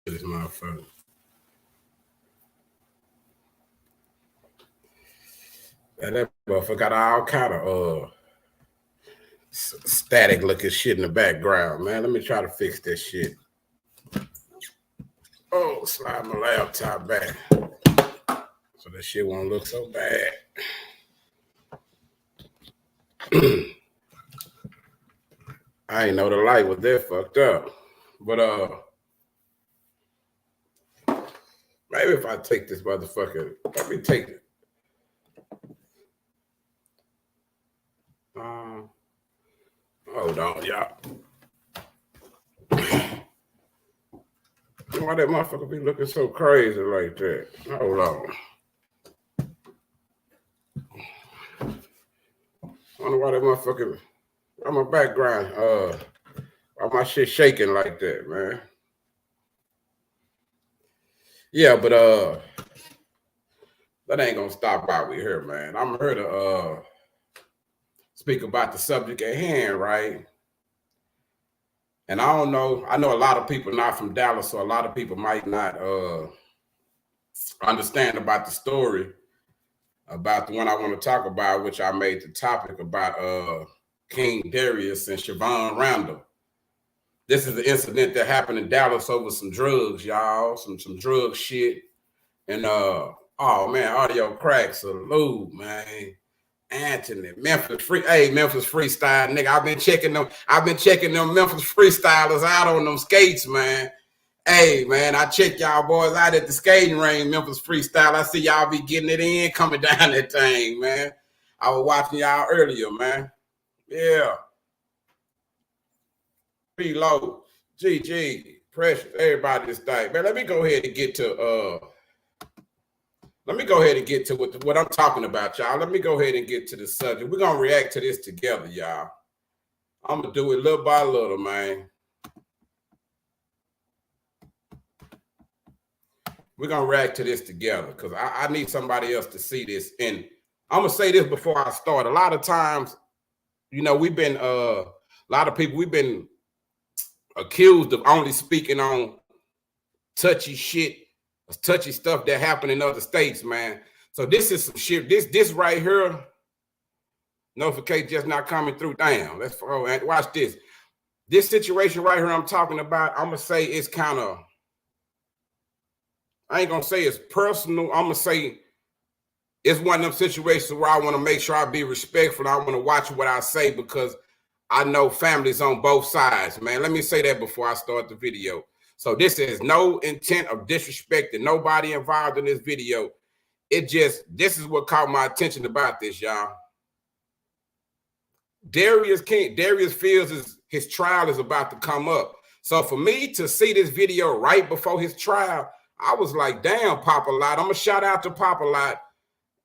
This motherfucker. And that motherfucker got all kind of static looking shit in the background, man. Let me try to fix this shit. Oh, slide my laptop back so that shit won't look so bad. I ain't know the light was that fucked up. But maybe if I take this motherfucker, let me take it. Hold on, y'all. Why that motherfucker be looking so crazy like that? Hold on. I wonder why that motherfucker, why my background, why my shit shaking like that, man. Yeah, but that ain't gonna stop by we here, man. I'm here to speak about the subject at hand, right? And I don't know, I know a lot of people not from Dallas, so a lot of people might not understand about the story about the one I want to talk about, which I made the topic about King Darius and Siobhan Randall. This is the incident that happened in Dallas over some drugs, y'all, some drug shit. And oh man, audio crack, salute, man. Anthony, Memphis freestyle, nigga. I've been checking them Memphis freestylers out on them skates, man. Hey, man, I check y'all boys out at the skating ring, Memphis freestyle. I see y'all be getting it in, coming down that thing, man. I was watching y'all earlier, man. Yeah. Preload, GG, Precious, everybody this thing. Man, let me go ahead and get to what I'm talking about, y'all. Let me go ahead and get to the subject. We're gonna react to this together, y'all. I'm gonna do it little by little, man. We're gonna react to this together because I need somebody else to see this. And I'm gonna say this before I start. A lot of times, you know, we've been accused of only speaking on touchy shit, touchy stuff that happened in other states, man. So this is some shit. This right here, notification just not coming through. Damn, let's watch this. This situation right here I'm talking about, I'm gonna say it's kind of, I ain't gonna say it's personal. I'm gonna say it's one of them situations where I want to make sure I be respectful. I want to watch what I say because I know families on both sides, man. Let me say that before I start the video. So this is no intent of disrespecting nobody involved in this video. This is what caught my attention about this, y'all. Darius feels his trial is about to come up. So for me to see this video right before his trial, I was like, damn, Papa Lot. I'm going to shout out to Papa Lot.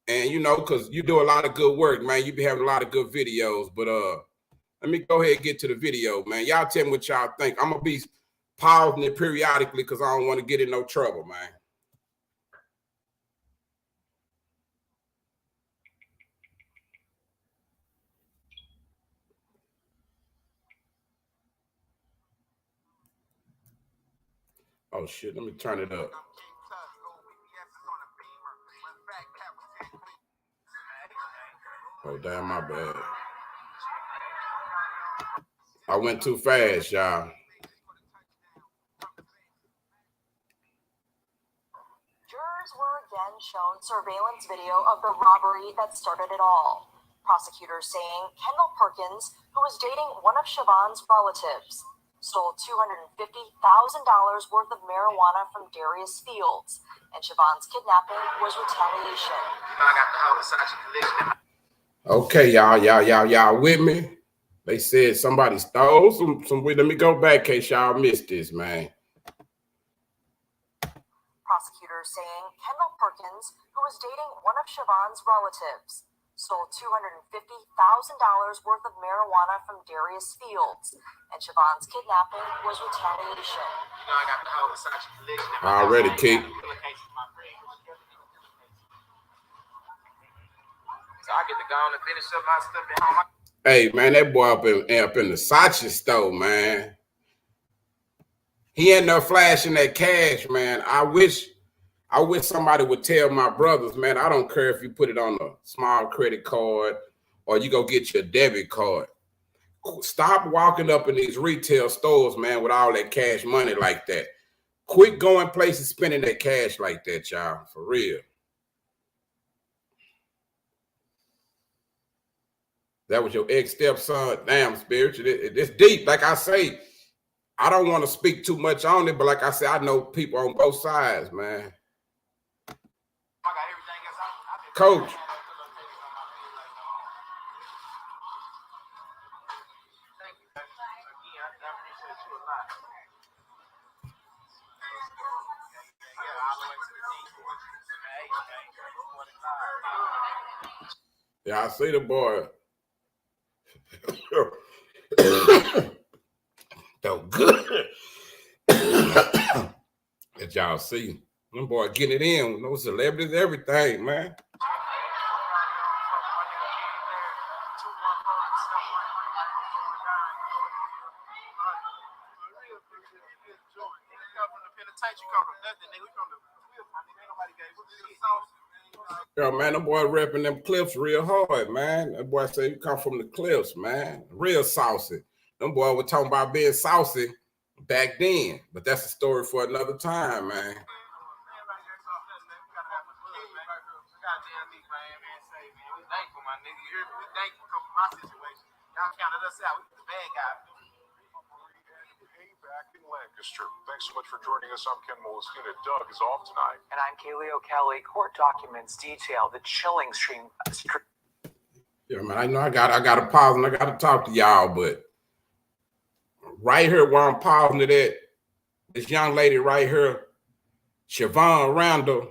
And, you know, because you do a lot of good work, man. You be having a lot of good videos. But let me go ahead and get to the video, man. Y'all tell me what y'all think. I'm going to be pausing it periodically because I don't want to get in no trouble, man. Oh, shit. Let me turn it up. Oh, damn, my bad. I went too fast, y'all. Jurors were again shown surveillance video of the robbery that started it all. Prosecutors saying Kendall Perkins, who was dating one of Siobhan's relatives, stole $250,000 worth of marijuana from Darius Fields, and Siobhan's kidnapping was retaliation. Okay, y'all with me? They said somebody stole some weed. Let me go back in case y'all missed this, man. Prosecutors saying Kendall Perkins, who was dating one of Siobhan's relatives, stole $250,000 worth of marijuana from Darius Fields, and Siobhan's kidnapping was retaliation. You know, I got the whole Versace collection. Already, Keith. So I get to go on and finish up my stuff at home. Hey, man, that boy up in the Versace store, man. He ended up flashing that cash, man. I wish somebody would tell my brothers, man, I don't care if you put it on a small credit card or you go get your debit card. Stop walking up in these retail stores, man, with all that cash money like that. Quit going places spending that cash like that, y'all, for real. That was your ex-stepson. Damn, spiritual. It's deep. Like I say, I don't want to speak too much on it, but like I said, I know people on both sides, man. Coach. Yeah, I see the boy. So good. That y'all see. Them boy getting it in with no celebrities, everything, man. Yeah, man, that boy repping them clips real hard, man. That boy say you come from the clips, man. Real saucy. Them boy were talking about being saucy back then, but that's a story for another time, man. Thanks so much for joining us. I'm Ken Molestina. Doug is off tonight. And I'm Kaylee O'Kelly. Court documents detail the chilling stream. Yeah, man, I know I got to pause and I got to talk to y'all, but right here where I'm pausing it at, this young lady right here, Siobhan Randall.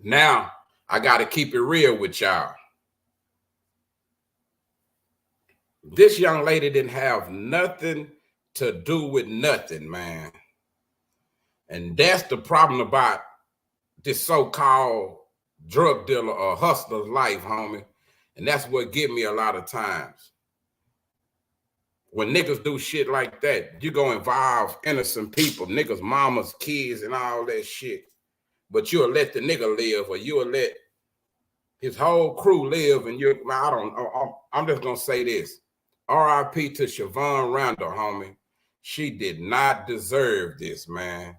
Now, I got to keep it real with y'all. This young lady didn't have nothing to do with nothing, man. And that's the problem about this so-called drug dealer or hustler's life, homie. And that's what get me a lot of times. When niggas do shit like that, you go involve innocent people, niggas, mamas, kids, and all that shit. But you'll let the nigga live, or you'll let his whole crew live, and I'm just gonna say this. R.I.P. to Siobhan Randall, homie. She did not deserve this, man.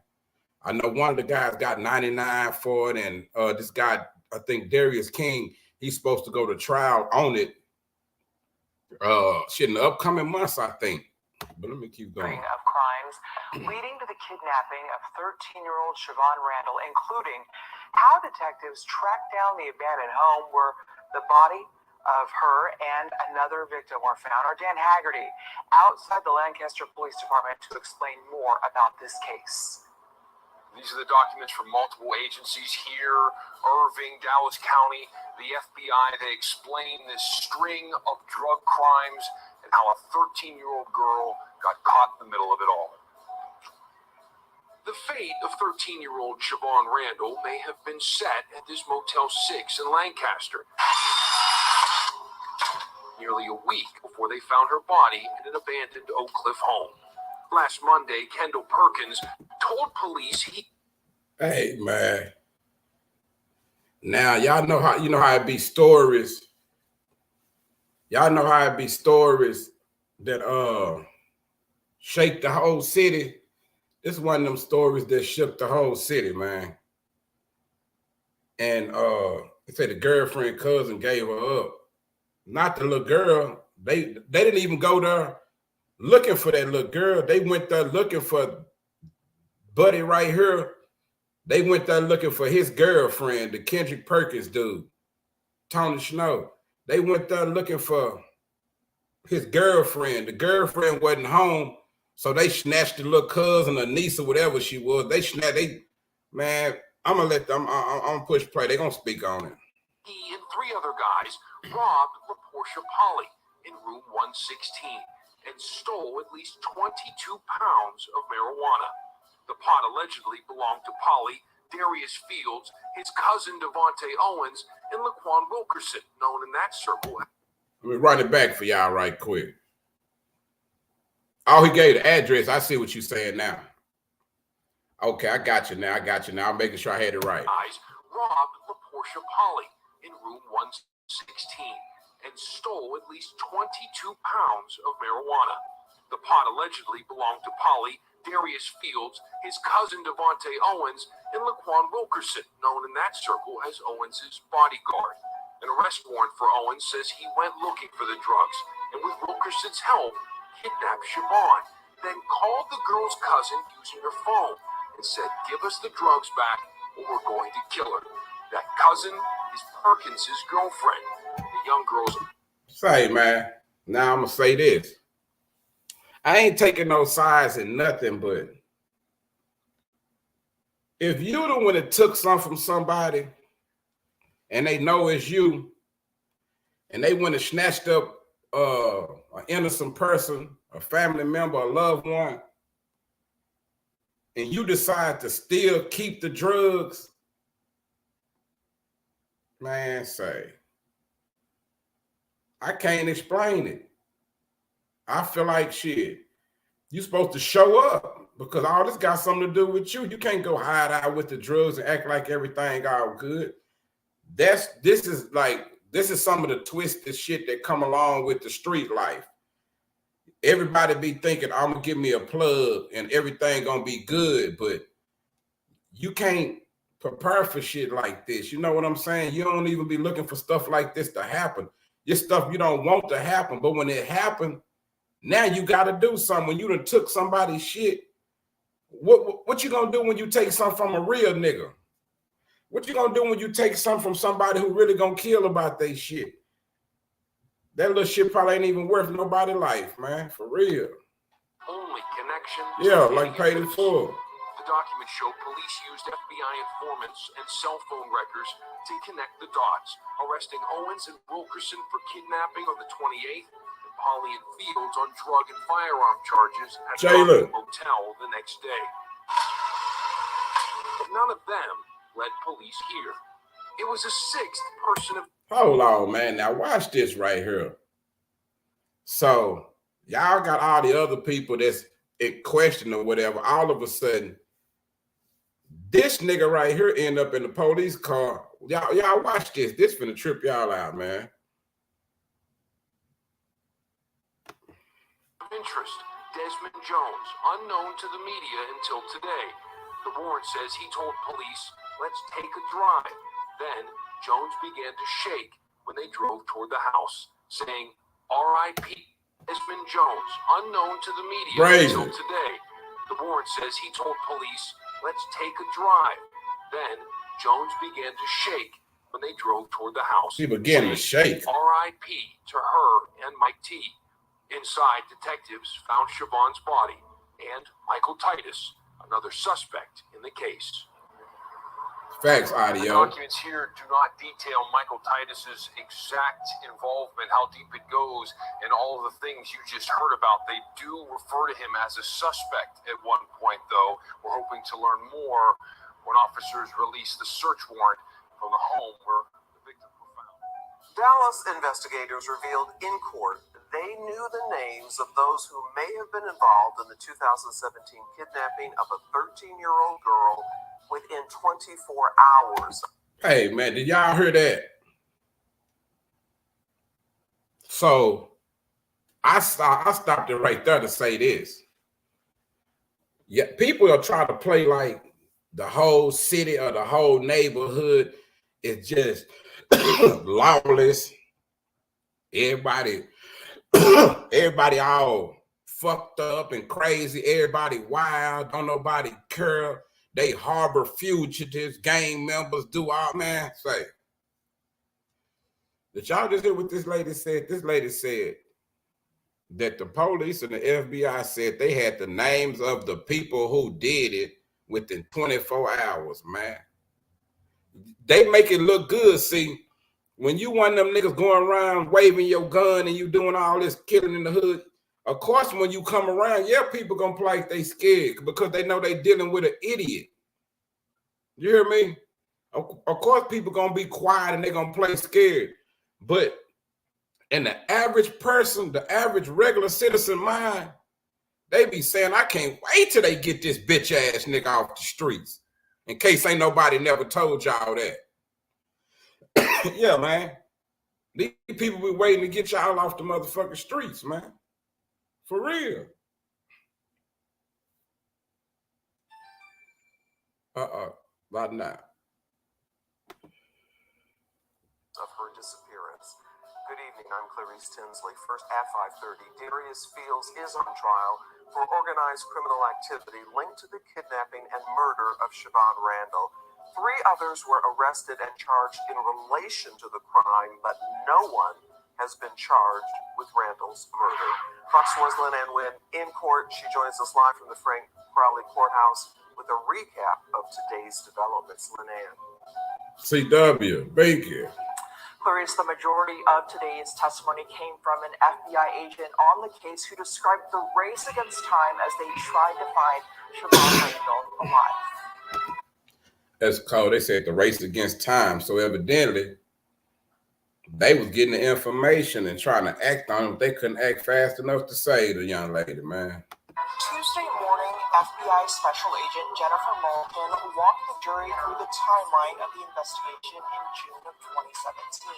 I know one of the guys got 99 for it, and this guy, I think Darius King, he's supposed to go to trial on it in the upcoming months, I think. But let me keep going. Of crimes leading to the kidnapping of 13-year-old Siobhan Randall, including how detectives tracked down the abandoned home where the body of her and another victim were found. Our Dan Haggerty outside the Lancaster Police Department to explain more about this case. These are the documents from multiple agencies here, Irving, Dallas County, the FBI. They explain this string of drug crimes and how a 13-year-old girl got caught in the middle of it all. The fate of 13-year-old Siobhan Randall may have been set at this Motel 6 in Lancaster. Nearly a week before they found her body in an abandoned Oak Cliff home. Last Monday, Kendall Perkins told police Hey, man. Now, y'all know how it be stories. Y'all know how it be stories that shake the whole city. This is one of them stories that shook the whole city, man. And they say the girlfriend cousin gave her up. Not the little girl. They didn't even go there looking for that little girl. They went there looking for Buddy right here. They went there looking for his girlfriend, the Kendrick Perkins dude, Tony Snow. They went there looking for his girlfriend. The girlfriend wasn't home, so they snatched the little cousin or niece or whatever she was. Man, I'm gonna push play. They gonna speak on it. He and 3 other guys robbed LaPortia Polly in room 116 and stole at least 22 pounds of marijuana. The pot allegedly belonged to Polly, Darius Fields, his cousin Devontae Owens, and Laquan Wilkerson, known in that circle. Let me run it back for y'all right quick. Oh, he gave the address. I see what you're saying now. Okay, I got you now. I'm making sure I had it right. Robbed LaPortia Polly in room 116 and stole at least 22 pounds of marijuana. The pot allegedly belonged to Polly, Darius Fields, his cousin Devontae Owens, and Laquan Wilkerson, known in that circle as Owens' bodyguard. An arrest warrant for Owens says he went looking for the drugs and with Wilkerson's help kidnapped Siobhan, then called the girl's cousin using her phone and said, "Give us the drugs back or we're going to kill her." That cousin is Perkins' girlfriend. The young girl's... Say, man, now I'm going to say this. I ain't taking no sides in nothing, but if you the one that took something from somebody and they know it's you and they went and snatched up an innocent person, a family member, a loved one, and you decide to still keep the drugs, man, say, I can't explain it. I feel like shit. You supposed to show up because all this got something to do with you. You can't go hide out with the drugs and act like everything all good. This is some of the twisted shit that come along with the street life. Everybody be thinking, I'm gonna give me a plug and everything gonna be good, but you can't prepare for shit like this. You know what I'm saying? You don't even be looking for stuff like this to happen. It's stuff you don't want to happen, but when it happened, now you got to do something. When you done took somebody's shit, what you gonna do when you take something from a real nigga? What you gonna do when you take something from somebody who really gonna kill about their shit? That little shit probably ain't even worth nobody's life, man, for real. Only connection. Yeah, like paid in full. The documents show police used FBI informants and cell phone records to connect the dots, arresting Owens and Wilkerson for kidnapping on the 28th, and Polly and Fields on drug and firearm charges at the motel the next day. But none of them led police here. It was a sixth person of... Hold on, man. Now watch this right here. So y'all got all the other people that's in question or whatever. All of a sudden, this nigga right here end up in the police car. Y'all watch this. This finna trip y'all out, man. Interest, Desmond Jones, unknown to the media until today. The warrant says he told police, "Let's take a drive." Then Jones began to shake when they drove toward the house, saying, "R.I.P. Desmond Jones, unknown to the media until today." The warrant says he told police, "Let's take a drive." Then Jones began to shake when they drove toward the house. He began to shake. R.I.P. to her and Mike T. Inside, detectives found Siobhan's body and Michael Titus, another suspect in the case. Facts, audio. The documents here do not detail Michael Titus's exact involvement, how deep it goes, and all of the things you just heard about. They do refer to him as a suspect at one point, though. We're hoping to learn more when officers release the search warrant from the home where the victims were found. Dallas investigators revealed in court they knew the names of those who may have been involved in the 2017 kidnapping of a 13-year-old girl within 24 hours. Hey, man, did y'all hear that? So I stopped it right there to say this. Yeah, people are trying to play like the whole city or the whole neighborhood is just lawless. Everybody all fucked up and crazy. Everybody wild. Don't nobody care. They harbor fugitives, gang members, do all, man. Say, did y'all just hear what this lady said? This lady said that the police and the FBI said they had the names of the people who did it within 24 hours, man. They make it look good. See, when you one of them niggas going around waving your gun and you doing all this killing in the hood, of course, when you come around, yeah, people gonna play like they scared because they know they dealing with an idiot. You hear me? Of course, people gonna be quiet and they gonna play scared. But in the average person, the average regular citizen mind, They be saying, I can't wait till they get this bitch ass nigga off the streets. In case ain't nobody never told y'all that. Yeah, man. These people be waiting to get y'all off the motherfucking streets, man. For real. About now. Of her disappearance. Good evening, I'm Clarice Tinsley. First at 5:30, Darius Fields is on trial for organized criminal activity linked to the kidnapping and murder of Siobhan Randall. 3 others were arrested and charged in relation to the crime, but no one has been charged with Randall's murder. Fox 4's Lynn Ann Wynn in court. She joins us live from the Frank Crowley Courthouse with a recap of today's developments. Lynn Ann. CW, Baker. Clarice, the majority of today's testimony came from an FBI agent on the case who described the race against time as they tried to find Siobhan Randall alive. That's called, they said, the race against time. So evidently, they was getting the information and trying to act on it. They couldn't act fast enough to save the young lady, man. Tuesday morning, FBI Special Agent Jennifer Mulliken walked the jury through the timeline of the investigation in June of 2017.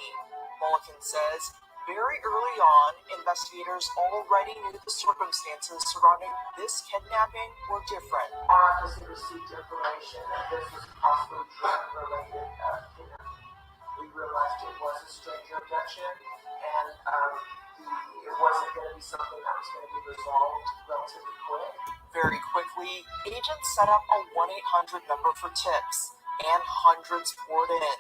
Mulliken says, very early on, investigators already knew the circumstances surrounding this kidnapping were different. Our office received information that this was possibly drug-related kidnapping. We realized it was a stranger abduction, and it wasn't going to be something that was going to be resolved relatively quick. Very quickly, agents set up a 1-800 number for tips, and hundreds poured in.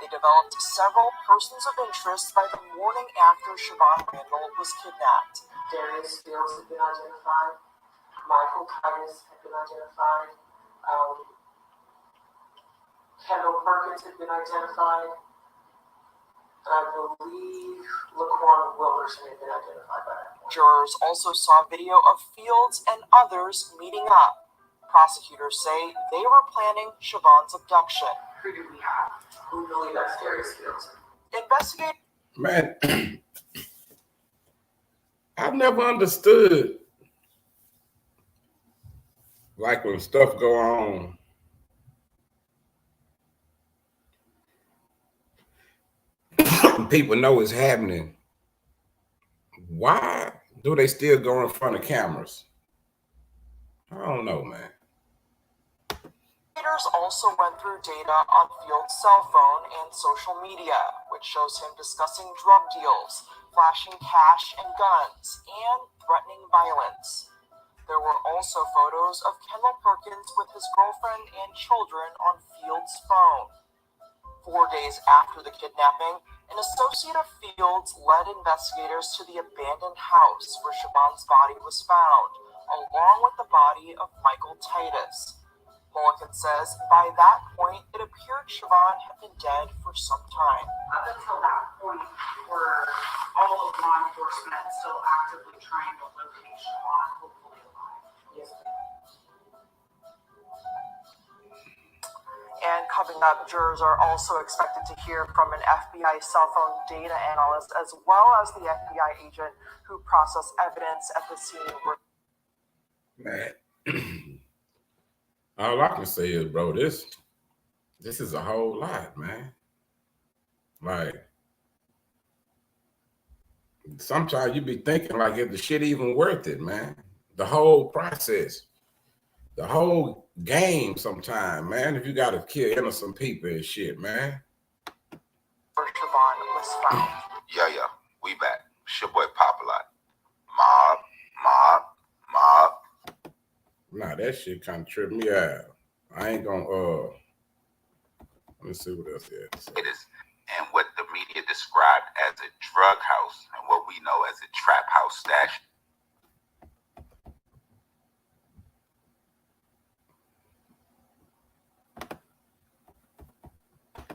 They developed several persons of interest by the morning after Siobhan Randall was kidnapped. Darius Fields had been identified. Michael Titus had been identified. Kendall Perkins had been identified. I believe Laquan Wilkerson had been identified by that point. Jurors also saw video of Fields and others meeting up. Prosecutors say they were planning Siobhan's abduction. Who do we have? Who believe that's Darius Fields? Investigate. Man, I've never understood, like when stuff go on, people know it's happening. Why do they still go in front of cameras? I don't know, man. Investigators also went through data on Fields' cell phone and social media, which shows him discussing drug deals, flashing cash and guns, and threatening violence. There were also photos of Kendall Perkins with his girlfriend and children on Fields' phone. 4 days after the kidnapping, an associate of Fields led investigators to the abandoned house where Siobhan's body was found, along with the body of Michael Titus. Mulliken says by that point, it appeared Siobhan had been dead for some time. Up until that point, were all of law enforcement still actively trying to locate Siobhan, hopefully alive? Yes. And coming up, jurors are also expected to hear from an FBI cell phone data analyst as well as the FBI agent who processed evidence at the scene. Man, all I can say is, bro, this is a whole lot, man. Like, sometimes you be thinking, like, is the shit even worth it, man? The whole process, the whole game sometime, man, if you got to kill innocent people and shit, man. Where Siobhan was found. Yeah, we back. It's your boy Pop-A-Lot. Mob. Nah, that shit kind of tripped me out. I ain't gonna, let me see what else there is. It is, and what the media described as a drug house and what we know as a trap house stash.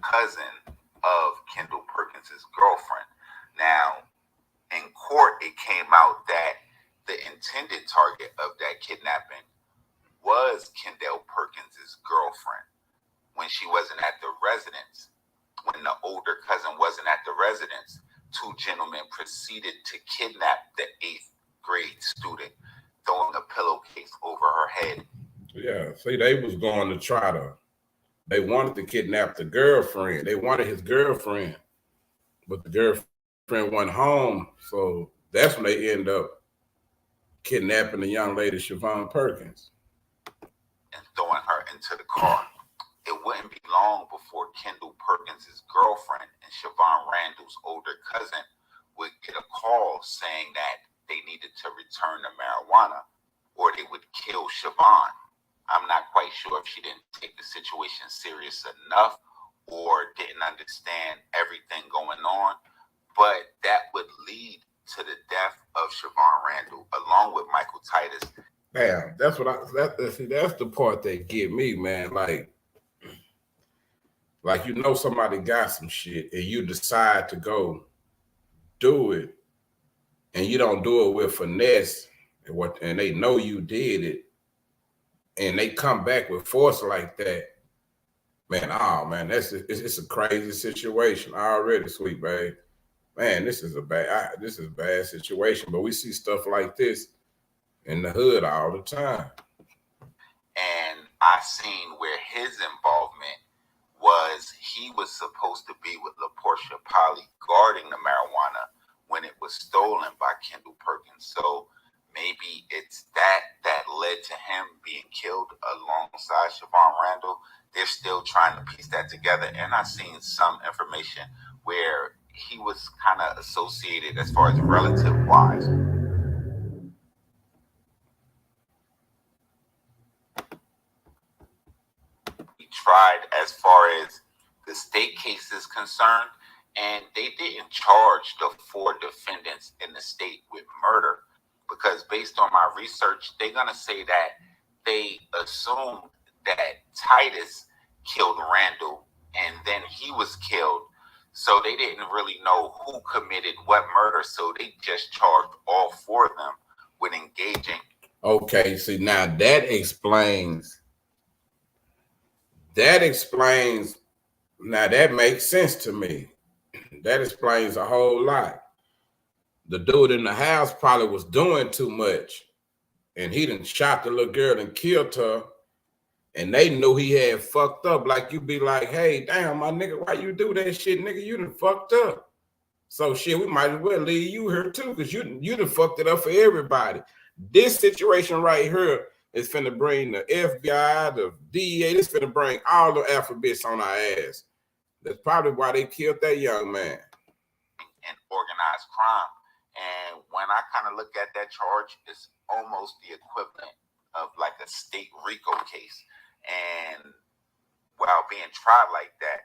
Cousin of Kendall Perkins' girlfriend. Now, in court, it came out that the intended target of that kidnapping was Kendall Perkins' girlfriend when she wasn't at the residence. When the older cousin wasn't at the residence, 2 gentlemen proceeded to kidnap the 8th grade student. throwing a pillowcase over her head. Yeah, see, they was going to try to, they wanted to kidnap the girlfriend. They wanted his girlfriend, but the girlfriend went home. So that's when they end up kidnapping the young lady, Siobhan Perkins. And throwing her into the car. It wouldn't be long before Kendall Perkins' girlfriend and Siobhan Randall's older cousin would get a call saying that they needed to return the marijuana or they would kill Siobhan. I'm not quite sure if she didn't take the situation serious enough or didn't understand everything going on, but that would lead to the death of Siobhan Randall along with Michael Titus. Damn, that's what that's the part that get me, man. Like you know somebody got some shit and you decide to go do it and you don't do it with finesse and they know you did it and they come back with force like that, man, oh man, it's a crazy situation already, sweet babe. Man, this is a bad situation, but we see stuff like this in the hood all the time. And I seen where his involvement was he was supposed to be with LaPortia Polly guarding the marijuana when it was stolen by Kendall Perkins. So maybe it's that led to him being killed alongside Siobhan Randall. They're still trying to piece that together. And I've seen some information where he was kind of associated as far as relative-wise. We tried as far as the state case is concerned, and they didn't charge the 4 defendants in the state with murder because based on my research, they're going to say that they assumed that Titus killed Randall and then he was killed. So they didn't really know who committed what murder. So they just charged all 4 of them with engaging. Okay, see, now that explains, now that makes sense to me. That explains a whole lot. The dude in the house probably was doing too much and he done shot the little girl and killed her. And they knew he had fucked up. Like you be like, hey, damn, my nigga, why you do that shit, nigga? You done fucked up. So shit, we might as well leave you here too, because you done fucked it up for everybody. This situation right here is finna bring the FBI, the DEA, this finna bring all the alphabets on our ass. That's probably why they killed that young man. And organized crime. And when I kind of look at that charge, it's almost the equivalent of like a state RICO case. And while being tried like that,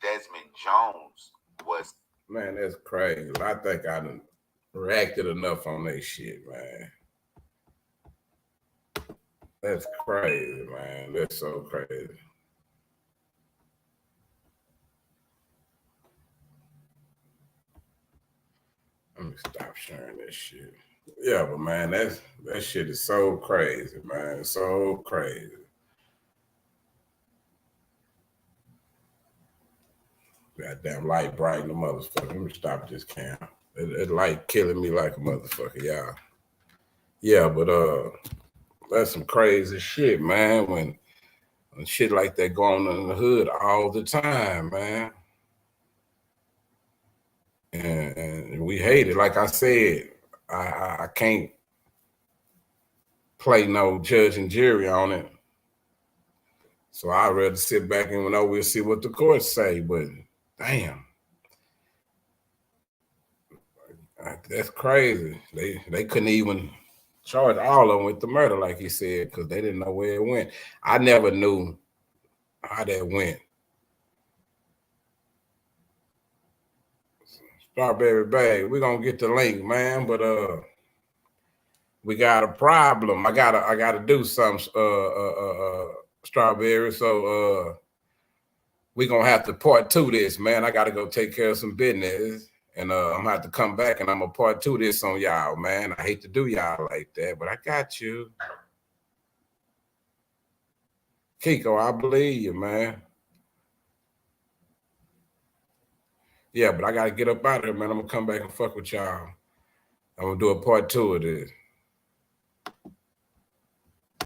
Desmond Jones was... Man, that's crazy. I think I done reacted enough on that shit, man. That's crazy, man. That's so crazy. Let me stop sharing this shit. Yeah, but man, that shit is so crazy, man. So crazy. Goddamn light bright in the motherfucker. Let me stop this cam. It light killing me like a motherfucker, y'all. Yeah, but that's some crazy shit, man. When shit like that going on in the hood all the time, man. And we hate it. Like I said, I can't play no judge and jury on it. So I'd rather sit back and we'll see what the courts say. But damn, that's crazy. They couldn't even charge all of them with the murder, like he said, because they didn't know where it went. I never knew how that went. Strawberry Bag, we're gonna get the link, man. But we got a problem. I gotta do something, Strawberry. So we're gonna have to part 2 this, man. I gotta go take care of some business. And I'm gonna have to come back and I'm gonna part 2 this on y'all, man. I hate to do y'all like that, but I got you. Kiko, I believe you, man. Yeah, but I gotta get up out of here, man. I'm gonna come back and fuck with y'all. I'm gonna do a part 2 of this.